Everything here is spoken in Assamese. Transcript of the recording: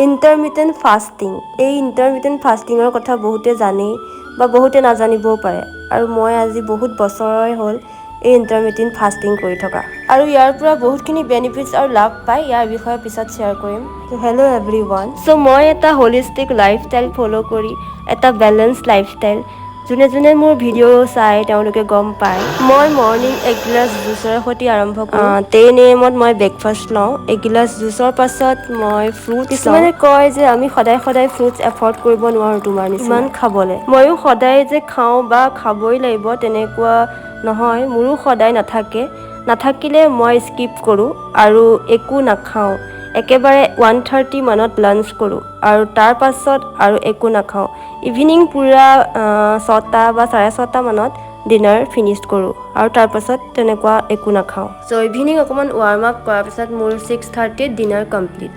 Intermittent fasting. এই ইণ্টাৰমিটেণ্ট ফাষ্টিঙৰ কথা বহুতে জানেই বা বহুতে নাজানিবও পাৰে আৰু মই আজি বহুত বছৰই হ'ল এই ইণ্টাৰমিটেণ্ট ফাষ্টিং কৰি থকা আৰু ইয়াৰ পৰা বহুতখিনি বেনিফিটছ আৰু লাভ পায়। ইয়াৰ বিষয়ে পিছত শ্বেয়াৰ কৰিম। Hello' everyone. চ' মই এটা হলিষ্টিক লাইফষ্টাইল ফ'ল' কৰি এটা বেলেঞ্চ লাইফষ্টাইল যোনে মোৰ ভিডিঅ' চাই তেওঁলোকে গম পায়। মই মৰ্ণিং এগিলাচ জুচৰ সৈতে আৰম্ভ কৰোঁ। 10 AM মই ব্ৰেকফাষ্ট লওঁ। এগিলাচ জুচৰ পাছত মই ফ্ৰুটছ। কিছুমানে কয় যে আমি সদায় ফ্ৰুটছ এফৰ্ড কৰিব নোৱাৰোঁ তোমাৰ নিচিনা ইমান খাবলৈ। ময়ো সদায় যে খাওঁ বা খাবই লাগিব তেনেকুৱা নহয়, মোৰো সদায় নাথাকিলে মই স্কিপ কৰোঁ আৰু একো নাখাওঁ। একেবাৰে 1:30 মানত লাঞ্চ কৰোঁ আৰু তাৰ পাছত আৰু একো নাখাওঁ। ইভিনিং পূৰা 6টা বা 6:30 মানত ডিনাৰ ফিনিছ কৰোঁ আৰু তাৰ পাছত তেনেকুৱা একো নাখাওঁ। চ' ইভিনিং অকণমান ৱাৰ্ম আপ কৰাৰ পিছত মোৰ 6:30 ডিনাৰ কমপ্লিট।